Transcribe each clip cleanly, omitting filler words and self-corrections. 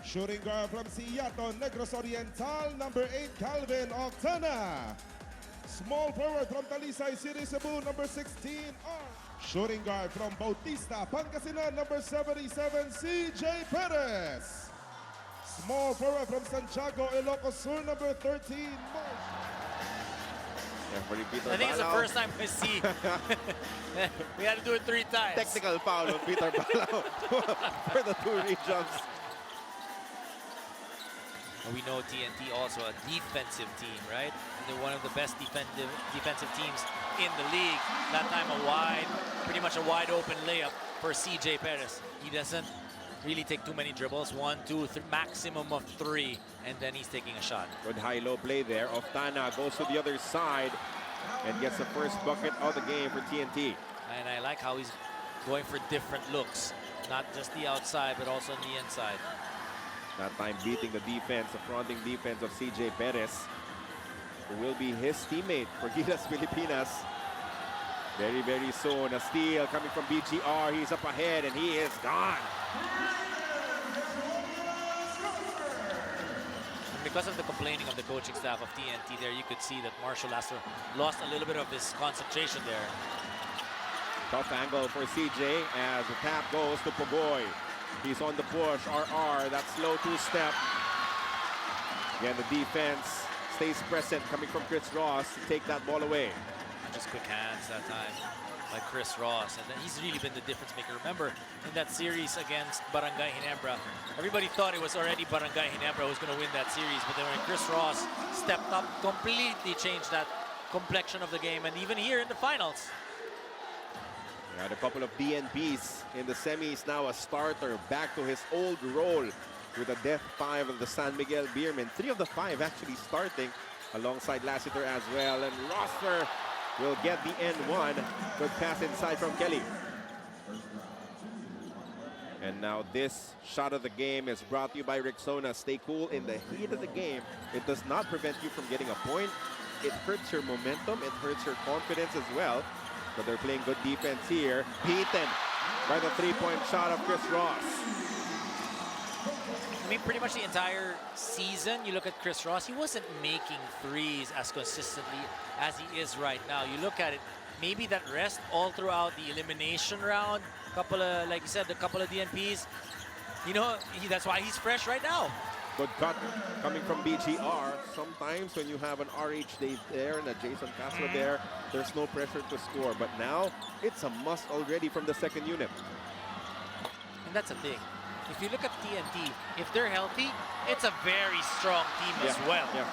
Shooting guard from Seattle, Negros Oriental, number 8, Calvin Octana. Small forward from Talisay City, Cebu, number 16, R. Shooting guard from Bautista, Pangasinan, number 77, CJ Perez. Small forward from Santiago, Ilocos Sur, number 13, Marsh. I think it's the first time we see. We had to do it 3 times. Technical foul of Peter Balao for the 2 rejumps. We know TNT also a defensive team, right? They're one of the best defensive teams in the league. That time pretty much a wide open layup for CJ Perez. He doesn't really take too many dribbles. 1, 2, 3, maximum of 3, and then he's taking a shot. Good high-low play there. Oftana goes to the other side and gets the first bucket of the game for TNT. And I like how he's going for different looks. Not just the outside, but also on the inside. That time beating the defense, the fronting defense of CJ Perez, who will be his teammate for Gilas Pilipinas. Very, very soon. A steal coming from BGR. He's up ahead and he is gone. And because of the complaining of the coaching staff of TNT there, you could see that Marshall Lasser lost a little bit of his concentration there. Tough angle for CJ as the tap goes to Pogoy. He's on the push. RR, that slow 2-step. Again, the defense stays present, coming from Chris Ross to take that ball away. Just quick hands that time by Chris Ross. And then he's really been the difference maker. Remember, in that series against Barangay Ginebra, everybody thought it was already Barangay Ginebra who was going to win that series. But then when Chris Ross stepped up, completely changed that complexion of the game. And even here in the finals. Had a couple of DNPs in the semis, now a starter back to his old role with a Death 5 of the San Miguel Beermen. 3 of the 5 actually starting alongside Lassiter as well. And Rosser will get the N1. Good pass inside from Kelly. And now this shot of the game is brought to you by Rexona. Stay cool in the heat of the game. It does not prevent you from getting a point. It hurts your momentum. It hurts your confidence as well. But they're playing good defense here. Beaten by the 3-point shot of Chris Ross. I mean, pretty much the entire season, you look at Chris Ross, he wasn't making threes as consistently as he is right now. You look at it, maybe that rest all throughout the elimination round, couple of, like you said, a couple of DNPs. You know, that's why he's fresh right now. Good cut coming from BGR. Sometimes when you have an RH Dave there and a Jason Castro there, there's no pressure to score. But now, it's a must already from the second unit. And that's the thing. If you look at TNT, if they're healthy, it's a very strong team as well. Yeah.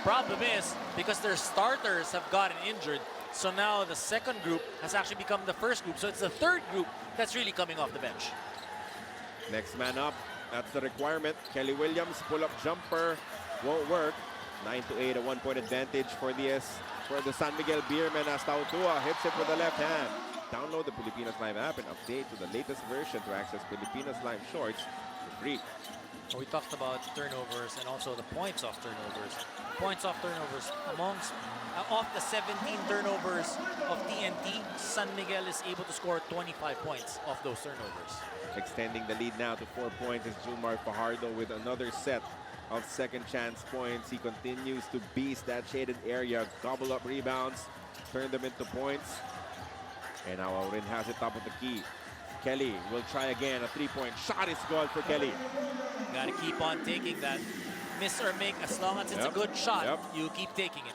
Problem is, because their starters have gotten injured, so now the second group has actually become the first group. So it's the third group that's really coming off the bench. Next man up. That's the requirement. Kelly Williams, pull-up jumper, won't work. 9-8, a 1-point advantage for the San Miguel Beermen as Tautua hits it with the left hand. Download the Pilipinas Live app and update to the latest version to access Pilipinas Live Shorts for free. We talked about turnovers and also the points off turnovers. Points off turnovers. Amongst off the 17 turnovers of TNT, San Miguel is able to score 25 points off those turnovers. Extending the lead now to 4 points is Julmar Fajardo with another set of second chance points. He continues to beast that shaded area, gobble up rebounds, turn them into points. And now Aurin has it top of the key. Kelly will try again. A 3-point shot is good for Kelly. Gotta keep on taking that. Miss or make, as long as it's a good shot, you keep taking it.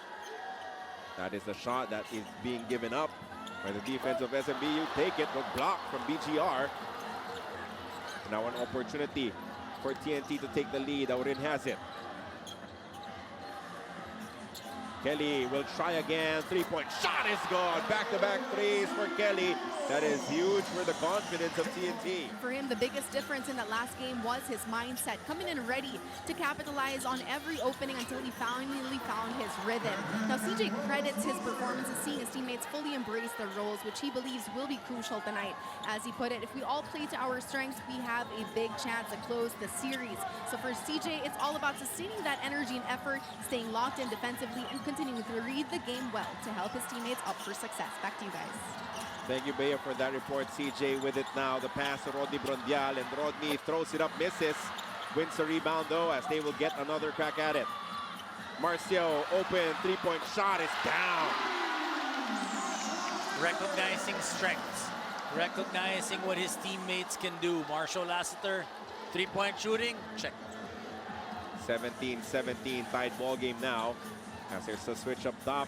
That is the shot that is being given up by the defense of SMBU. Take it, but blocked from BGR. Now an opportunity for TNT to take the lead. Aurin has it. Kelly will try again. 3-point shot is good. Back-to-back threes for Kelly. That is huge for the confidence of TNT. For him, the biggest difference in that last game was his mindset, coming in ready to capitalize on every opening until he finally found his rhythm. Now, CJ credits his performances, seeing his teammates fully embrace their roles, which he believes will be crucial tonight. As he put it, if we all play to our strengths, we have a big chance to close the series. So for CJ, it's all about sustaining that energy and effort, staying locked in defensively, and continuing to read the game well to help his teammates up for success. Back to you guys. Thank you, Bea, for that report. CJ with it now. The pass to Rodney Brondial, and Rodney throws it up, misses. wins the rebound though, as they will get another crack at it. Marcio, open, three-point shot is down. Recognizing strengths, recognizing what his teammates can do. Marshall Lassiter, three-point shooting, check. 17-17, tied ball game now. As there's a switch up top.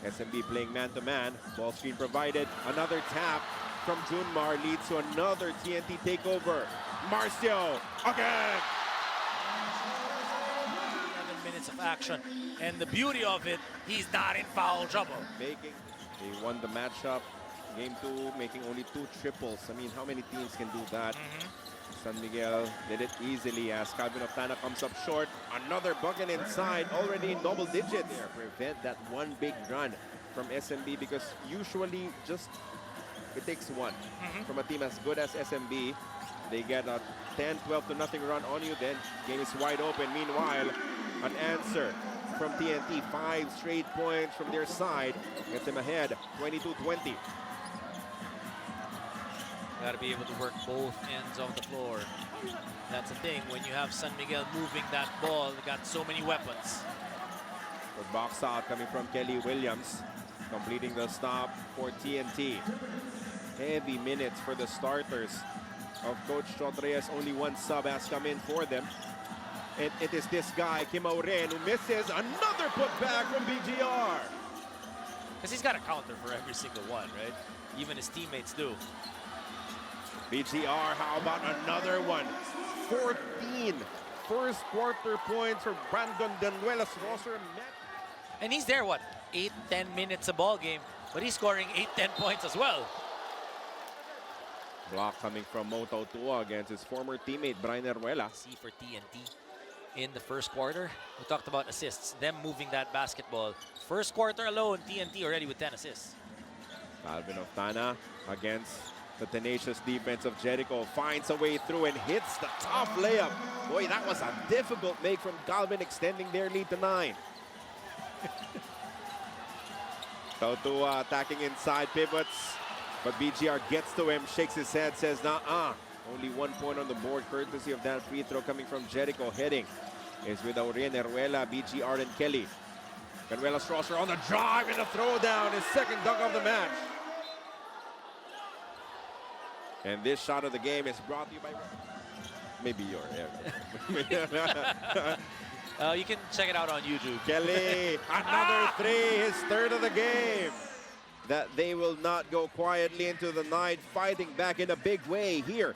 SMB playing man-to-man. Ball screen provided. Another tap from Junmar leads to another TNT takeover. Marcio again. 11 minutes of action. And the beauty of it, he's not in foul trouble. They won the matchup. Game 2, making only 2 triples. I mean, how many teams can do that? San Miguel did it easily as Calvin Octana comes up short. Another bucket inside, already in double digits. Prevent that one big run from SMB, because usually just it takes one. From a team as good as SMB, they get a 10-12-0 run on you, then game is wide open. Meanwhile, an answer from TNT. 5 straight points from their side. Gets them ahead, 22-20. Got to be able to work both ends of the floor. That's the thing, when you have San Miguel moving that ball, they got so many weapons. Good box out coming from Kelly Williams, completing the stop for TNT. Heavy minutes for the starters of Coach Chotreyes. Only one sub has come in for them. And it is this guy, Kim Auren, who misses another putback from BGR. Because he's got a counter for every single one, right? Even his teammates do. BGR, how about another one? 14 first quarter points for Brandon Danuelas Rosser. And he's there, what, 8-10 minutes a ball game, but he's scoring 8-10 points as well. Block coming from Moto Tua against his former teammate, Brian Eruela. See for TNT in the first quarter. We talked about assists, them moving that basketball. First quarter alone, TNT already with 10 assists. Calvin Octana against the tenacious defense of Jericho, finds a way through and hits the tough layup. Boy, that was a difficult make from Calvin, extending their lead to 9. Tautua attacking inside, pivots, but BGR gets to him, shakes his head, says, nah. Only 1 point on the board, courtesy of that free throw coming from Jericho. Heading is with Aurien, Eruela, BGR, and Kelly. Canuelas Rosser on the drive and the throwdown, his second dunk of the match. And this shot of the game is brought to you by... Maybe your You can check it out on YouTube. Kelly, another 3, his third of the game. That they will not go quietly into the night, fighting back in a big way here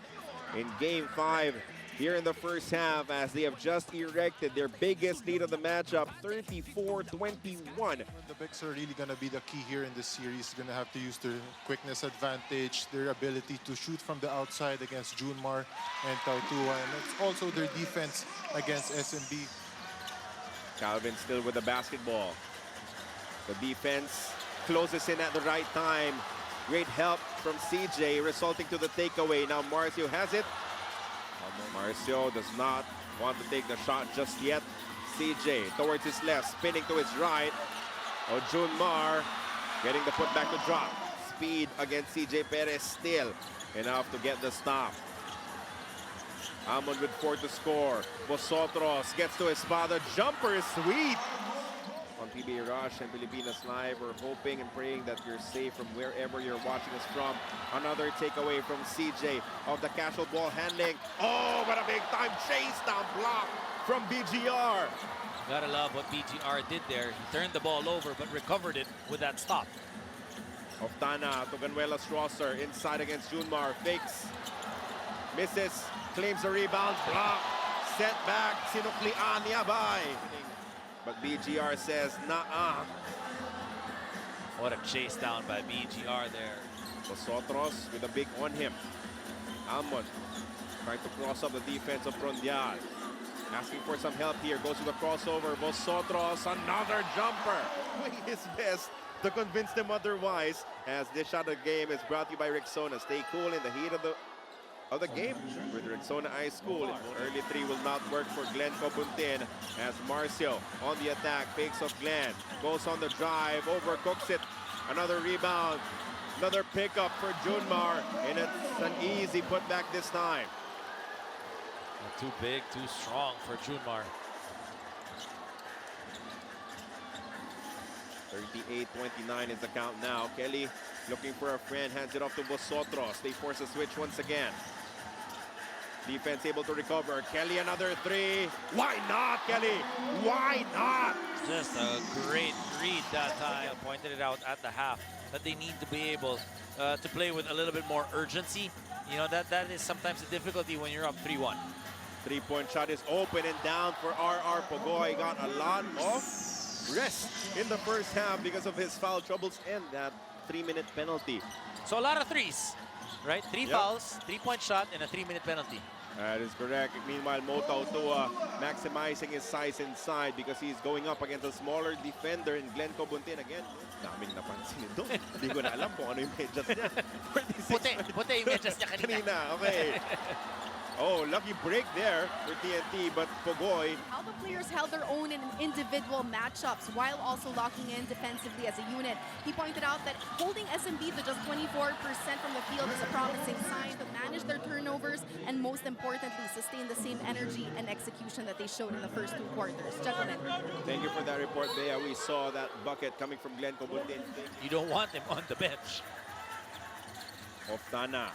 in Game 5. Here in the first half, as they have just erected their biggest lead of the matchup, 34-21. The bigs are really going to be the key here in this series. Going to have to use their quickness advantage, their ability to shoot from the outside against Junmar and Tautua, and it's also their defense against SMB. Calvin still with the basketball. The defense closes in at the right time. Great help from CJ, resulting to the takeaway. Now Marcio has it. Marcio does not want to take the shot just yet. CJ towards his left, spinning to his right. Junmar getting the putback to drop. Speed against CJ Perez, still enough to get the stop. Amon with 4 to score. Vosotros gets to his father. Jumper is sweet. On PBA Rush and Pilipinas Live, we're hoping and praying that you're safe from wherever you're watching us from. Another takeaway from CJ of the casual ball handling. Oh, what a big time chase down block from BGR. Gotta love what BGR did there. He turned the ball over but recovered it with that stop. Octana to Canuelas Rosser, inside against Junmar, fakes, misses, claims the rebound, block, set back, sinuklian niya by. But BGR says, nah. What a chase down by BGR there. Vosotros with a big on him. Amon trying to cross up the defense of Prondial. Asking for some help here, goes to the crossover. Vosotros, another jumper. Doing his best to convince them otherwise, as this shot of the game is brought to you by Rexona. Stay cool in the heat of the game with Rexona High School. Early 3 will not work for Glenn Cobuntin, as Marcio on the attack, fakes of Glenn, goes on the drive, overcooks it, another rebound, another pickup for Junmar, and it's an easy putback this time. Too big, too strong for Junmar. 38-29 is the count now. Kelly looking for a friend, hands it off to Vosotros. They force a switch once again. Defense able to recover. Kelly another three. Why not, Kelly? Why not? Just a great read that time. Pointed it out at the half that they need to be able to play with a little bit more urgency. You know, that is sometimes a difficulty when you're up 3-1. Three-point shot is open and down for RR. Pogoy got a lot of rest in the first half because of his foul troubles and that 3-minute penalty. So a lot of threes, right? Three fouls, 3-point shot, and a 3-minute penalty. That is correct. Meanwhile, Motautua maximizing his size inside because he's going up against a smaller defender in Glenn Cobuntin again. Daming napansin doon. Hindi ko na alam kung ano yung medyas niya. Puti yung medyas niya kanina. Okay. Oh, lucky break there for TNT, but Pogoy. How the players held their own in individual matchups while also locking in defensively as a unit. He pointed out that holding SMB to just 24% from the field is a promising sign to manage their turnovers and most importantly, sustain the same energy and execution that they showed in the first 2 quarters. Gentlemen. Thank you for that report, Bea. We saw that bucket coming from Glenn Cobuntin. You don't want him on the bench. Oftana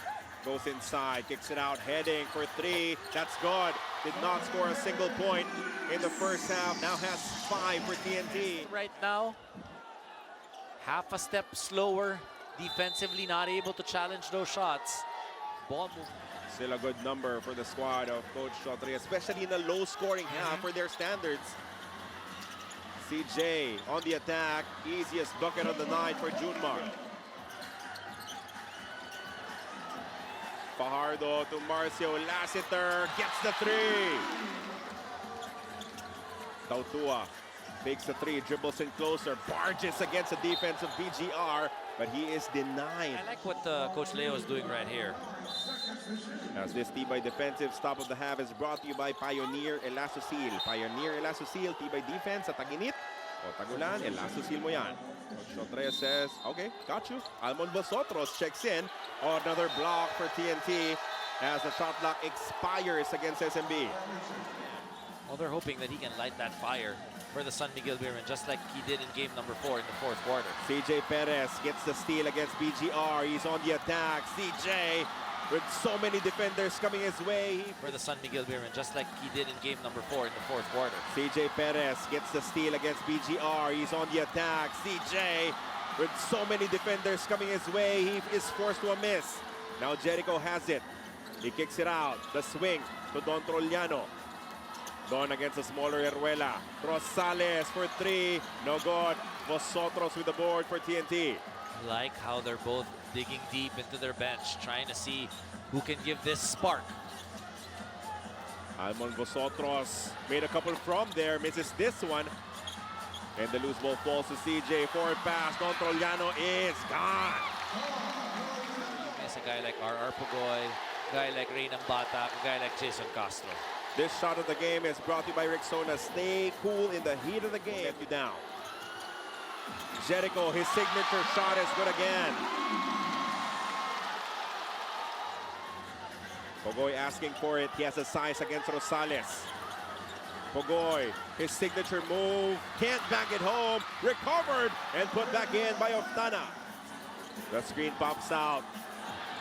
goes inside, kicks it out, heading for 3. That's good. Did not score a single point in the first half. Now has 5 for TNT. Right now, half a step slower. Defensively, not able to challenge those shots. Ball move. Still a good number for the squad of Coach Chotri, especially in a low-scoring half for their standards. CJ on the attack. Easiest bucket of the night for Junmar. Fajardo to Marcio. Lassiter gets the 3. Tautua takes the 3, dribbles in closer, barges against the defense of BGR, but he is denied. I like what Coach Leo is doing right here. As this Tibay defensive stop of the half is brought to you by Pioneer Elastosil. Pioneer Elastosil, Tibay defense sa taginit o tagulan, Elastosil mo yan. Coach Chotria says, okay, got you. Almon Vosotros checks in. Another block for TNT as the shot clock expires against SMB. Well, they're hoping that he can light that fire for the San Miguel Beermen, just like he did in game number 4 in the 4th quarter. CJ Perez gets the steal against BGR. He's on the attack. CJ with so many defenders coming his way. For the San Miguel Beermen, just like he did in game number 4 in the 4th quarter. CJ Perez gets the steal against BGR. He's on the attack. CJ with so many defenders coming his way. He is forced to a miss. Now Jericho has it. He kicks it out. The swing to Don Troliano. Don against a smaller Heruela. Rosales for 3. No good. Vosotros with the board for TNT. Like how they're both digging deep into their bench, trying to see who can give this spark. Almon Vosotros made a couple from there, misses this one. And the loose ball falls to CJ. Forward pass. Don Troliano is gone. There's a guy like RR Pogoy, a guy like Reynam Bata, a guy like Jason Castro. This shot of the game is brought to you by Rexona. Stay cool in the heat of the game. Get you down. Jericho, his signature shot is good again. Pogoy asking for it. He has a size against Rosales. Pogoy, his signature move. Can't back it home. Recovered and put back in by Oftana. The screen pops out.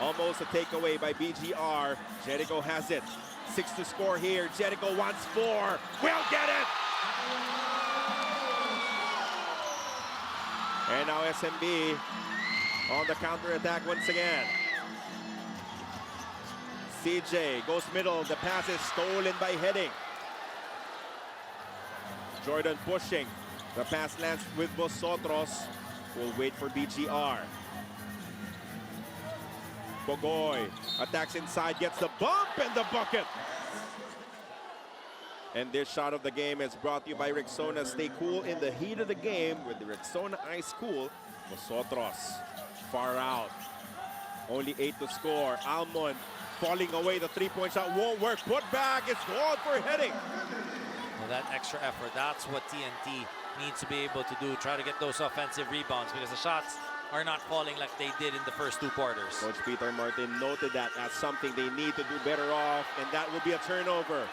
Almost a takeaway by BGR. Jericho has it. 6 to score here. Jericho wants 4. Will get it! And now SMB on the counter-attack once again. CJ goes middle. The pass is stolen by Heading. Jordan pushing. The pass lands with Vosotros. We'll wait for BGR. Pogoy attacks inside, gets the bump and the bucket. And this shot of the game is brought to you by Rexona. Stay cool in the heat of the game with the Rexona Ice Cool. Vosotros far out. Only 8 to score. Almon falling away. The 3-point shot won't work. Put back. It's good for Heading. Well, that extra effort, that's what TNT needs to be able to do. Try to get those offensive rebounds because the shots are not falling like they did in the first 2 quarters. Coach Peter Martin noted that as something they need to do better off, and that will be a turnover.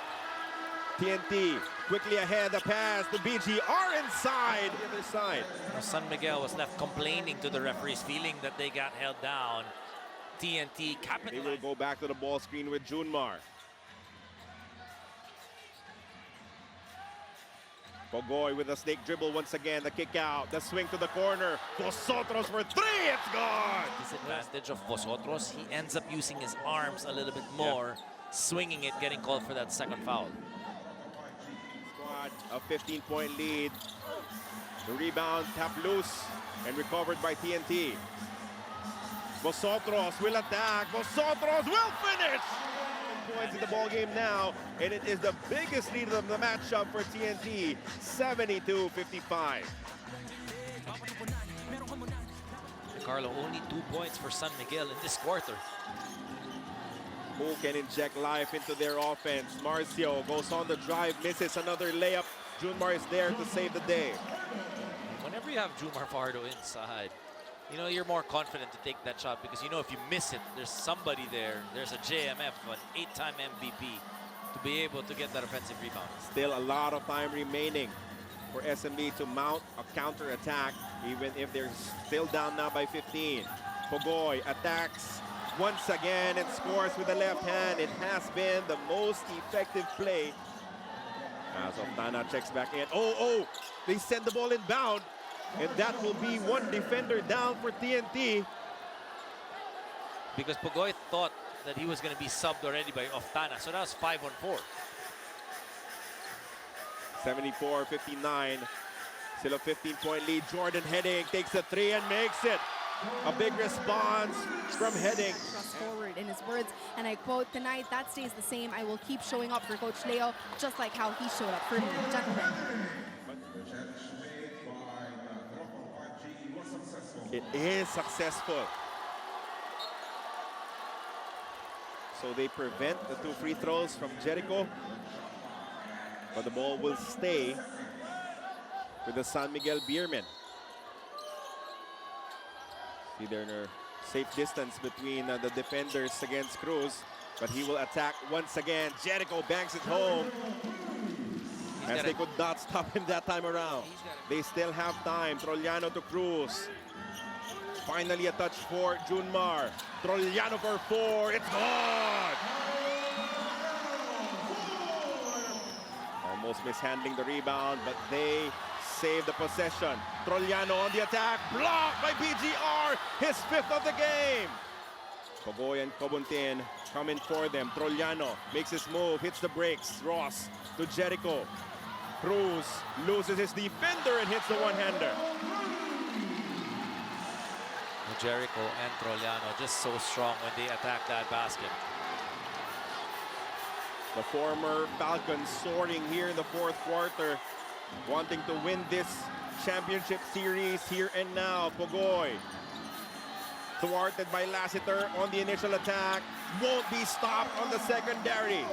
TNT quickly ahead, the pass to BGR inside the other side. San Miguel was left complaining to the referees, feeling that they got held down. TNT They will capitalized. go back to the ball screen with Junmar. Pogoy with a snake dribble once again, the kick out, the swing to the corner. Vosotros for 3, it's gone! Disadvantage of Vosotros, he ends up using his arms a little bit more, swinging it, getting called for that second foul. Squad, a 15-point lead. The rebound tapped loose and recovered by TNT. Vosotros will attack, Vosotros will finish! Points in the ball game now, and it is the biggest lead of the matchup for TNT, 72-55. Carlo, only 2 points for San Miguel in this quarter. Who can inject life into their offense? Marcio goes on the drive, misses another layup. Junmar is there to save the day. Whenever you have Jumar Fajardo inside, you know, you're more confident to take that shot because you know if you miss it, there's somebody there. There's a JMF, an 8-time MVP, to be able to get that offensive rebound. Still a lot of time remaining for SMB to mount a counter-attack, even if they're still down now by 15. Pogoy attacks once again and scores with the left hand. It has been the most effective play. As Oftana checks back in. Oh, they send the ball inbound. And that will be one defender down for TNT. Because Pogoy thought that he was going to be subbed already by Oftana, so that was 5-on-4. 74-59. Still a 15-point lead. Jordan Heading takes a 3 and makes it. A big response from Heading. Thrust forward in his words, and I quote, "Tonight, that stays the same. I will keep showing up for Coach Leo, just like how he showed up for me." Gentlemen. It is successful. So they prevent the 2 free throws from Jericho. But the ball will stay with the San Miguel Beermen. See, they're in a safe distance between the defenders against Cruz. But he will attack once again. Jericho banks it home. As they could not stop him that time around. They still have time. Trollano to Cruz. Finally a touch for Junmar. Trollano for 4. It's gone! Almost mishandling the rebound, but they save the possession. Trollano on the attack. Blocked by BGR. His 5th of the game. Pogoy and Cobuntin coming for them. Trollano makes his move. Hits the brakes. Ross to Jericho. Cruz loses his defender and hits the one-hander. Jericho and Trollano just so strong when they attack that basket. The former Falcons soaring here in the 4th quarter, wanting to win this championship series here and now. Pogoy, thwarted by Lassiter on the initial attack, won't be stopped on the secondary.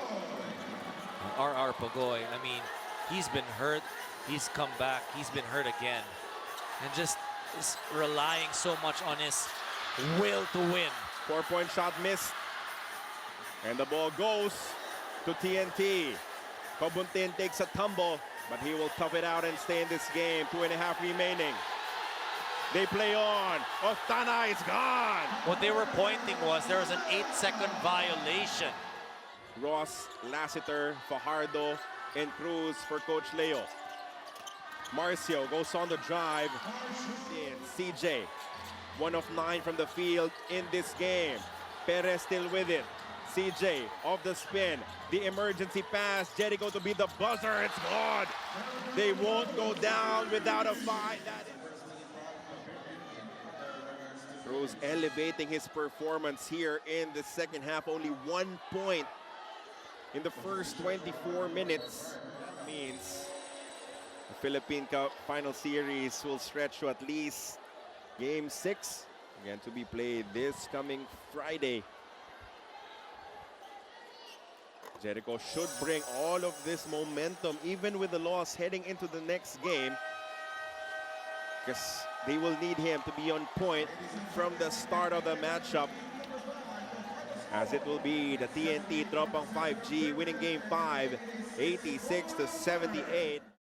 RR Pogoy, I mean, he's been hurt, he's come back, he's been hurt again. And just is relying so much on his will to win. 4-point shot missed. And the ball goes to TNT. Cobuntin takes a tumble, but he will tough it out and stay in this game. 2.5 remaining. They play on. Oftana is gone. What they were pointing was there was an 8-second violation. Ross, Lassiter, Fajardo, and Cruz for Coach Leo. Marcio goes on the drive. CJ, 1 of 9 from the field in this game. Perez still with it. CJ off the spin. The emergency pass. Jericho to be the buzzer. It's gone. They won't go down without a fight. Cruz elevating his performance here in the second half. Only 1 point in the first 24 minutes. Means the Philippine Cup final series will stretch to at least Game 6. Again, to be played this coming Friday. Jericho should bring all of this momentum, even with the loss heading into the next game. because they will need him to be on point from the start of the matchup, as it will be the TNT Tropang 5G winning game 5, 86-78.